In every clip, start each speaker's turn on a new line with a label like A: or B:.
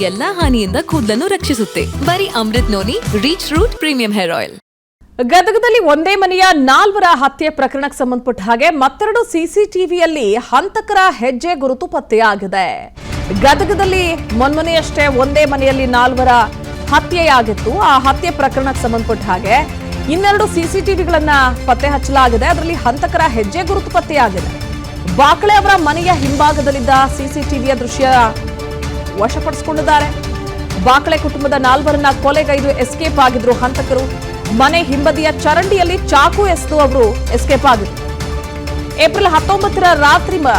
A: ಎಲ್ಲಾ ಹಾನಿಯಿಂದ ಕೂದಲನ್ನು ರಕ್ಷಿಸುತ್ತೆ. ಬರೀ Amrut noni reach root premium hair oil.
B: ಗದಗದಲ್ಲಿ ಒಂದೇ ಮನೆಯ 4 ಹತ್ಯೆ ಪ್ರಕರಣಕ್ಕೆ ಸಂಬಂಧಪಟ್ಟ ಹಾಗೆ ಮತ್ತೆರಡು ಸಿಸಿಟಿವಿಯಲ್ಲಿ ಹಂತಕರ ಹೆಜ್ಜೆ ಗುರುತು ಪತ್ತೆಯಾಗಿದೆ. ಗದಗದಲ್ಲಿ ಮೊನ್ನೆಯಷ್ಟೇ ಒಂದೇ ಮನೆಯಲ್ಲಿ 4 ಹತ್ಯೆಯಾಗಿತ್ತು. ಆ ಹತ್ಯೆ ಪ್ರಕರಣಕ್ಕೆ ಸಂಬಂಧಪಟ್ಟ ಹಾಗೆ ಇನ್ನೆರಡು ಸಿಸಿಟಿವಿಗಳನ್ನ ಪತ್ತೆ ಹಚ್ಚಲಾಗಿದೆ. ಅದರಲ್ಲಿ ಹಂತಕರ ಹೆಜ್ಜೆ ಗುರುತು ಪತ್ತೆಯಾಗಿದೆ. ಬಾಕಳೆ ಅವರ ಮನೆಯ ಹಿಂಭಾಗದಲ್ಲಿದ್ದ ಸಿಸಿಟಿವಿಯ ದೃಶ್ಯ ವಶಪಡಿಸಿಕೊಂಡಿದ್ದಾರೆ. ಬಾಕಳೆ ಕುಟುಂಬದ 4ರನ್ನ ಕೊಲೆಗೈದು ಎಸ್ಕೇಪ್ ಆಗಿದ್ರು ಹಂತಕರು. ಮನೆ ಹಿಂಬದಿಯ ಚರಂಡಿಯಲ್ಲಿ ಚಾಕು ಎಸೆದು ಅವರು ಎಸ್ಕೇಪ್ ಆಗಿದ್ರು. ಏಪ್ರಿಲ್ 19ರ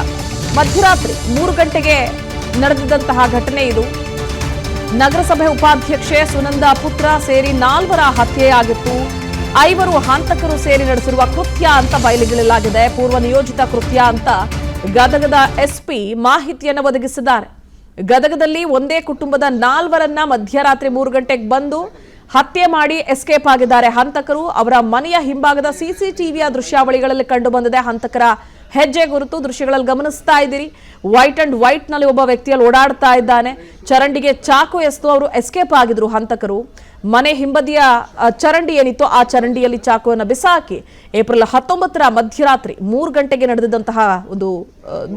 B: ಮಧ್ಯರಾತ್ರಿ 3 ಗಂಟೆಗೆ ನಡೆದಿದ್ದಂತಹ ಘಟನೆ ಇದು. ನಗರಸಭೆ ಉಪಾಧ್ಯಕ್ಷೆ ಸುನಂದಾ ಪುತ್ರ ಸೇರಿ 4ರ ಹತ್ಯೆಯಾಗಿತ್ತು. 5 ಹಂತಕರು ಸೇರಿ ನಡೆಸಿರುವ ಕೃತ್ಯ ಅಂತ ಬಯಲಿಗೆಳಲಾಗಿದೆ. ಪೂರ್ವ ನಿಯೋಜಿತ ಕೃತ್ಯ ಅಂತ ಗದಗದ ಎಸ್ಪಿ ಮಾಹಿತಿಯನ್ನು ಒದಗಿಸಿದ್ದಾರೆ. ಗದಗದಲ್ಲಿ ಒಂದೇ ಕುಟುಂಬದ 4ರನ್ನ ಮಧ್ಯರಾತ್ರಿ 3 ಗಂಟೆಗೆ ಬಂದು ಹತ್ಯೆ ಮಾಡಿ ಎಸ್ಕೇಪ್ ಆಗಿದ್ದಾರೆ ಹಂತಕರು. ಅವರ ಮನೆಯ ಹಿಂಭಾಗದ ಸಿಸಿಟಿವಿಯ ದೃಶ್ಯಾವಳಿಗಳಲ್ಲಿ ಕಂಡು ಬಂದಿದೆ ಹಂತಕರ ಹೆಜ್ಜೆ ಗುರುತು. ದೃಶ್ಯಗಳಲ್ಲಿ ಗಮನಿಸ್ತಾ ಇದ್ದೀರಿ. ವೈಟ್ ಅಂಡ್ ವೈಟ್ ನಲ್ಲಿ ಒಬ್ಬ ವ್ಯಕ್ತಿಯಲ್ಲಿ ಓಡಾಡ್ತಾ ಇದ್ದಾನೆ. ಚರಂಡಿಗೆ ಚಾಕು ಎಸೆದು ಅವರು ಎಸ್ಕೇಪ್ ಆಗಿದ್ರು ಹಂತಕರು. ಮನೆ ಹಿಂಬದಿಯ ಚರಂಡಿ ಏನಿತ್ತು ಆ ಚರಂಡಿಯಲ್ಲಿ ಚಾಕುವನ್ನು ಬಿಸಾಕಿ ಏಪ್ರಿಲ್ 19ರ ಮಧ್ಯರಾತ್ರಿ 3 ಗಂಟೆಗೆ ನಡೆದಿದ್ದಂತಹ ಒಂದು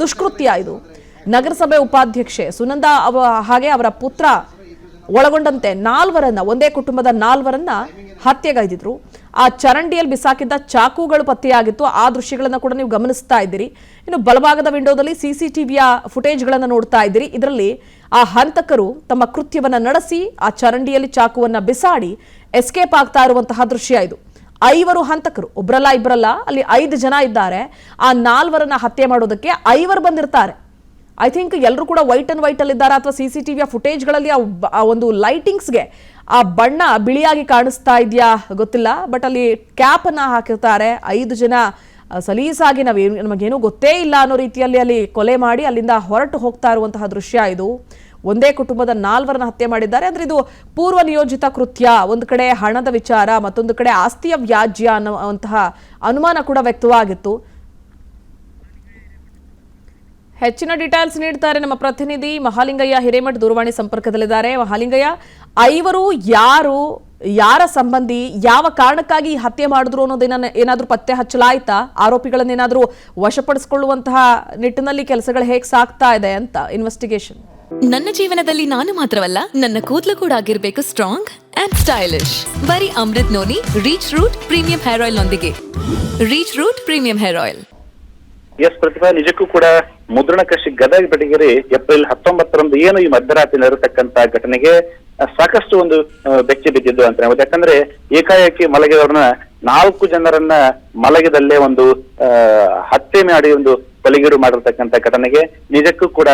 B: ದುಷ್ಕೃತ್ಯ ಇದು. ನಗರಸಭೆ ಉಪಾಧ್ಯಕ್ಷೆ ಸುನಂದಾ ಹಾಗೆ ಅವರ ಪುತ್ರ ಒಳಗೊಂಡಂತೆ 4ರನ್ನ ಒಂದೇ ಕುಟುಂಬದ 4ರನ್ನ ಹತ್ಯೆಗೈದಿದ್ರು. ಆ ಚರಂಡಿಯಲ್ಲಿ ಬಿಸಾಕಿದ್ದ ಚಾಕುಗಳು ಪತ್ತೆಯಾಗಿತ್ತು. ಆ ದೃಶ್ಯಗಳನ್ನ ಕೂಡ ನೀವು ಗಮನಿಸ್ತಾ ಇದ್ದೀರಿ. ಇನ್ನು ಬಲಭಾಗದ ವಿಂಡೋದಲ್ಲಿ ಸಿಸಿಟಿವಿಯ ಫುಟೇಜ್ಗಳನ್ನ ನೋಡ್ತಾ ಇದ್ದೀರಿ. ಇದರಲ್ಲಿ ಆ ಹಂತಕರು ತಮ್ಮ ಕೃತ್ಯವನ್ನ ನಡೆಸಿ ಆ ಚರಂಡಿಯಲ್ಲಿ ಚಾಕುವನ್ನ ಬಿಸಾಡಿ ಎಸ್ಕೇಪ್ ಆಗ್ತಾ ಇರುವಂತಹ ದೃಶ್ಯ ಇದು. 5 ಹಂತಕರು, ಒಬ್ರಲ್ಲ ಇಬ್ಬರಲ್ಲ, ಅಲ್ಲಿ 5 ಜನ ಇದ್ದಾರೆ. ಆ 4ರನ್ನ ಹತ್ಯೆ ಮಾಡೋದಕ್ಕೆ 5 ಬಂದಿರ್ತಾರೆ. ಐ ಥಿಂಕ್ ಎಲ್ಲರೂ ಕೂಡ ವೈಟ್ ಅಂಡ್ ವೈಟ್ ಅಲ್ಲಿ ಇದ್ದಾರೆ, ಅಥವಾ ಸಿಸಿಟಿವಿಯ ಫುಟೇಜ್ಗಳಲ್ಲಿ ಆ ಒಂದು ಲೈಟಿಂಗ್ಸ್ಗೆ ಆ ಬಣ್ಣ ಬಿಳಿಯಾಗಿ ಕಾಣಿಸ್ತಾ ಇದೆಯಾ ಗೊತ್ತಿಲ್ಲ. ಬಟ್ ಅಲ್ಲಿ ಕ್ಯಾಪ್ ಅನ್ನ ಹಾಕಿರ್ತಾರೆ. 5 ಜನ ಸಲೀಸಾಗಿ ನಮಗೇನು ಗೊತ್ತೇ ಇಲ್ಲ ಅನ್ನೋ ರೀತಿಯಲ್ಲಿ ಅಲ್ಲಿ ಕೊಲೆ ಮಾಡಿ ಅಲ್ಲಿಂದ ಹೊರಟು ಹೋಗ್ತಾ ಇರುವಂತಹ ದೃಶ್ಯ ಇದು. ಒಂದೇ ಕುಟುಂಬದ 4ರನ್ನ ಹತ್ಯೆ ಮಾಡಿದ್ದಾರೆ. ಅಂದ್ರೆ ಇದು ಪೂರ್ವ ನಿಯೋಜಿತ ಕೃತ್ಯ. ಒಂದು ಕಡೆ ಹಣದ ವಿಚಾರ, ಮತ್ತೊಂದು ಕಡೆ ಆಸ್ತಿಯ ವ್ಯಾಜ್ಯ ಅನ್ನುವಂತಹ ಅನುಮಾನ ಕೂಡ ವ್ಯಕ್ತವಾಗಿತ್ತು. ಹೆಚ್ಚಿನ ಡೀಟೇಲ್ಸ್ ನೀಡ್ತಾರೆ ನಮ್ಮ ಪ್ರತಿನಿಧಿ ಮಹಾಲಿಂಗಯ್ಯ ಹಿರೇಮಠ್ ದೂರವಾಣಿ ಸಂಪರ್ಕದಲ್ಲಿದ್ದಾರೆ. ಮಹಾಲಿಂಗಯ್ಯ, 5 ಯಾರ ಸಂಬಂಧಿ, ಯಾವ ಕಾರಣಕ್ಕಾಗಿ ಹತ್ಯೆ ಮಾಡಿದ್ರು ಅನ್ನೋದೇನ ಏನಾದ್ರೂ ಪತ್ತೆ ಹಚ್ಚಲಾಯ್ತಾ? ಆರೋಪಿಗಳನ್ನೇನಾದ್ರೂ ವಶಪಡಿಸಿಕೊಳ್ಳುವಂತಹ ನಿಟ್ಟಿನಲ್ಲಿ ಕೆಲಸಗಳು ಹೇಗೆ ಸಾಗ್ತಾ ಇದೆ ಅಂತ ಇನ್ವೆಸ್ಟಿಗೇಷನ್?
A: ನನ್ನ ಜೀವನದಲ್ಲಿ ನಾನು ಮಾತ್ರವಲ್ಲ, ನನ್ನ ಕೂದಲು ಕೂಡ ಆಗಿರ್ಬೇಕು ಸ್ಟ್ರಾಂಗ್ ಅಂಡ್ ಸ್ಟೈಲಿಶ್. ಬರೀ Amrut noni reach root premium hair oil ನೊಂದಿಗೆ. Reach root premium hair oil.
C: Yes Pratibha, ನಿಜಕ್ಕೂ ಕೂಡ ಮುದ್ರಣ ಕೃಷಿ ಗದಗ ಬೆಟಗೇರಿ ಏಪ್ರಿಲ್ 19ರಂದು ಏನು ಈ ಮಧ್ಯರಾತ್ರಿ ನಡೆರತಕ್ಕಂತ ಘಟನೆಗೆ ಸಾಕಷ್ಟು ಒಂದು ಬೆಚ್ಚಿ ಬಿದ್ದಿದ್ದು ಅಂತ ಹೇಳ್ಬೋದು. ಯಾಕಂದ್ರೆ ಏಕಾಏಕಿ ಮಲಗಿದವ್ರನ್ನ 4 ಜನರನ್ನ ಮಲಗಿದಲ್ಲೇ ಒಂದು ಹತ್ಯೆ ಮಾಡಿ ಒಂದು ಕೊಲೆಗೀಡು ಮಾಡಿರ್ತಕ್ಕಂಥ ಘಟನೆಗೆ ನಿಜಕ್ಕೂ ಕೂಡ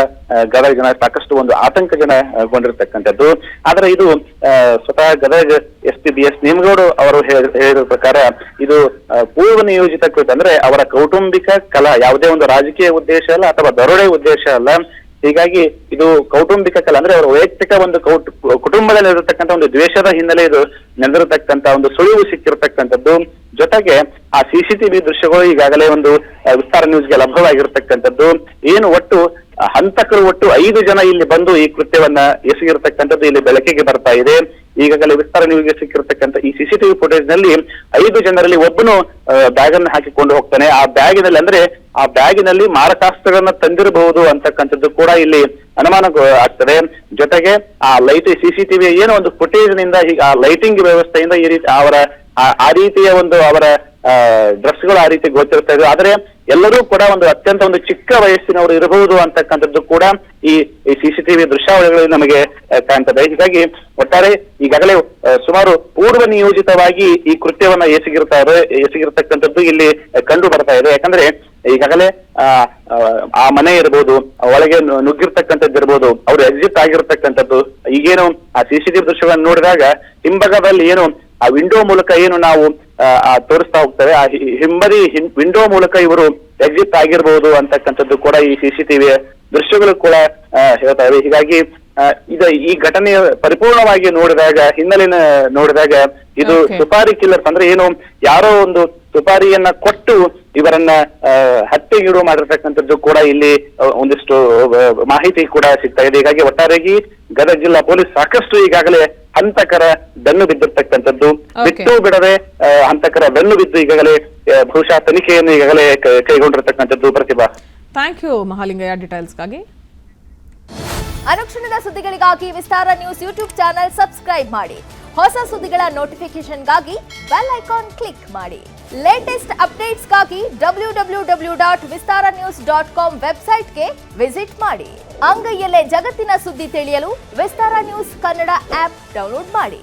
C: ಗದಗ ಜನ ಸಾಕಷ್ಟು ಒಂದು ಆತಂಕ ಜನಗೊಂಡಿರ್ತಕ್ಕಂಥದ್ದು. ಆದ್ರೆ ಇದು ಸ್ವತಃ ಗದಗ ಎಸ್ಪಿ BS ನೇಮಗೌಡ ಅವರು ಹೇಳಿದ ಪ್ರಕಾರ ಇದು ಪೂರ್ವ ನಿಯೋಜಿತ ಕೃತ್ಯ. ಅಂದ್ರೆ ಅವರ ಕೌಟುಂಬಿಕ ಕಲಹ, ಯಾವುದೇ ಒಂದು ರಾಜಕೀಯ ಉದ್ದೇಶ ಅಲ್ಲ ಅಥವಾ ದರೋಡೆ ಉದ್ದೇಶ ಅಲ್ಲ. ಹೀಗಾಗಿ ಇದು ಕೌಟುಂಬಿಕ ಕಲ, ಅಂದ್ರೆ ಅವರ ವೈಯಕ್ತಿಕ ಒಂದು ಕುಟುಂಬದಲ್ಲಿ ಇರತಕ್ಕಂಥ ಒಂದು ದ್ವೇಷದ ಹಿನ್ನೆಲೆ ಇದು ನೆಂದಿರತಕ್ಕಂತ ಒಂದು ಸುಳಿವು ಸಿಕ್ಕಿರ್ತಕ್ಕಂಥದ್ದು. ಜೊತೆಗೆ ಆ ಸಿಸಿಟಿವಿ ದೃಶ್ಯಗಳು ಈಗಾಗಲೇ ಒಂದು ವಿಸ್ತಾರ ನ್ಯೂಸ್ಗೆ ಲಭ್ಯವಾಗಿರ್ತಕ್ಕಂಥದ್ದು. ಏನು ಹಂತಕರು 5 ಜನ ಇಲ್ಲಿ ಬಂದು ಈ ಕೃತ್ಯವನ್ನ ಎಸಗಿರ್ತಕ್ಕಂಥದ್ದು ಇಲ್ಲಿ ಬೆಳಕಿಗೆ ಬರ್ತಾ ಇದೆ. ಈಗಾಗಲೇ ವಿಸ್ತಾರ ನ್ಯೂಸ್ಗೆ ಸಿಕ್ಕಿರ್ತಕ್ಕಂಥ ಈ ಸಿಸಿಟಿವಿ ಫುಟೇಜ್ ನಲ್ಲಿ 5 ಜನರಲ್ಲಿ ಒಬ್ಬನು ಬ್ಯಾಗ್ ಅನ್ನು ಹಾಕಿಕೊಂಡು ಹೋಗ್ತಾನೆ. ಆ ಬ್ಯಾಗಿನಲ್ಲಿ ಮಾರಕಾಸ್ತ್ರಗಳನ್ನ ತಂದಿರಬಹುದು ಅಂತಕ್ಕಂಥದ್ದು ಕೂಡ ಇಲ್ಲಿ ಅನುಮಾನ ಆಗ್ತದೆ. ಜೊತೆಗೆ ಆ ಸಿಸಿಟಿವಿ ಏನೋ ಒಂದು ಫುಟೇಜ್ ನಿಂದ ಆ ಲೈಟಿಂಗ್ ವ್ಯವಸ್ಥೆಯಿಂದ ಈ ರೀತಿ ಆ ರೀತಿಯ ಒಂದು ಅವರ ಡ್ರೆಸ್ಗಳು ಆ ರೀತಿ ಗೊತ್ತಿರ್ತಾ ಇದೆ. ಆದ್ರೆ ಎಲ್ಲರೂ ಕೂಡ ಅತ್ಯಂತ ಒಂದು ಚಿಕ್ಕ ವಯಸ್ಸಿನವರು ಇರಬಹುದು ಅಂತಕ್ಕಂಥದ್ದು ಕೂಡ ಈ ಸಿಸಿಟಿವಿ ದೃಶ್ಯಾವಳಿಗಳಲ್ಲಿ ನಮಗೆ ಕಾಣ್ತದೆ. ಹೀಗಾಗಿ ಒಟ್ಟಾರೆ ಈಗಾಗಲೇ ಸುಮಾರು ಪೂರ್ವ ನಿಯೋಜಿತವಾಗಿ ಈ ಕೃತ್ಯವನ್ನ ಎಸಗಿರ್ತಕ್ಕಂಥದ್ದು ಇಲ್ಲಿ ಕಂಡು ಬರ್ತಾ ಇದೆ. ಯಾಕಂದ್ರೆ ಈಗಾಗಲೇ ಆ ಮನೆ ಇರ್ಬೋದು, ಒಳಗೆ ನುಗ್ಗಿರ್ತಕ್ಕಂಥದ್ದು ಇರ್ಬೋದು, ಅವ್ರು ಎಕ್ಸಿಟ್ ಆಗಿರ್ತಕ್ಕಂಥದ್ದು. ಈಗೇನು ಆ ಸಿಸಿಟಿವಿ ದೃಶ್ಯಗಳನ್ನು ನೋಡಿದಾಗ ಹಿಂಭಾಗದಲ್ಲಿ ಏನು ಆ ವಿಂಡೋ ಮೂಲಕ ಏನು ನಾವು ತೋರಿಸ್ತಾ ಹೋಗ್ತೇವೆ, ಆ ಹಿಂಬದಿ ವಿಂಡೋ ಮೂಲಕ ಇವರು ಎಕ್ಸಿಟ್ ಆಗಿರ್ಬೋದು ಅಂತಕ್ಕಂಥದ್ದು ಕೂಡ ಈ ಸಿಸಿಟಿವಿಯ ದೃಶ್ಯಗಳು ಕೂಡ ಹೇಳ್ತಾ ಇವೆ. ಹೀಗಾಗಿ ಈ ಘಟನೆ ಪರಿಪೂರ್ಣವಾಗಿ ನೋಡಿದಾಗ, ಹಿನ್ನೆಲೆನ ನೋಡಿದಾಗ ಇದು ಸುಪಾರಿ ಕಿಲ್ಲರ್ಸ್, ಅಂದ್ರೆ ಏನು ಯಾರೋ ಒಂದು ಸುಪಾರಿಯನ್ನ ಕೊಟ್ಟು ಇವರನ್ನ ಹತ್ಯೆಗೀಡು ಮಾಡಿರ್ತಕ್ಕಂಥದ್ದು ಕೂಡ ಇಲ್ಲಿ ಒಂದಿಷ್ಟು ಮಾಹಿತಿ ಕೂಡ ಸಿಗ್ತಾ ಇದೆ. ಹೀಗಾಗಿ ಒಟ್ಟಾರೆಯಾಗಿ ಗದಗ ಜಿಲ್ಲಾ ಪೊಲೀಸ್ ಸಾಕಷ್ಟು ಈಗಾಗಲೇ ಹಂತಕರ ಬೆನ್ನು ಬಿದ್ದಿರ್ತಕ್ಕಂಥದ್ದು, ಬಿಟ್ಟು ಬಿಡದೆ ಹಂತಕರ ಬೆನ್ನು ಬಿದ್ದು ಈಗಾಗಲೇ ಬಹುಶಃ ತನಿಖೆಯನ್ನು ಈಗಾಗಲೇ ಕೈಗೊಂಡಿರ್ತಕ್ಕಂಥದ್ದು. ಪ್ರತಿಭಾ,
B: ಥ್ಯಾಂಕ್ ಯು ಮಹಾಲಿಂಗಯ್ಯ ಡೀಟೇಲ್ಸ್ಗಾಗಿ.
D: ಅನುಕ್ಷಣದ ಸುದ್ದಿಗಳಿಗಾಗಿ ವಿಸ್ತಾರ ನ್ಯೂಸ್ ಯೂಟ್ಯೂಬ್ ಚಾನೆಲ್ ಸಬ್ಸ್ಕ್ರೈಬ್ ಮಾಡಿ. ಹೊಸ ಸುದ್ದಿಗಳ ನೋಟಿಫಿಕೇಶನ್ಗಾಗಿ ಬೆಲ್ ಐಕಾನ್ ಕ್ಲಿಕ್ ಮಾಡಿ. ಲೇಟೆಸ್ಟ್ ಅಪ್ಡೇಟ್ಸ್ಗಾಗಿ www.vistaranews.com ವೆಬ್ಸೈಟ್ಗೆ ವಿಸಿಟ್ ಮಾಡಿ. ಅಂಗೈಯಲ್ಲೇ ಜಗತ್ತಿನ ಸುದ್ದಿ ತಿಳಿಯಲು ವಿಸ್ತಾರ ನ್ಯೂಸ್ ಕನ್ನಡ ಆಪ್ ಡೌನ್ಲೋಡ್ ಮಾಡಿ.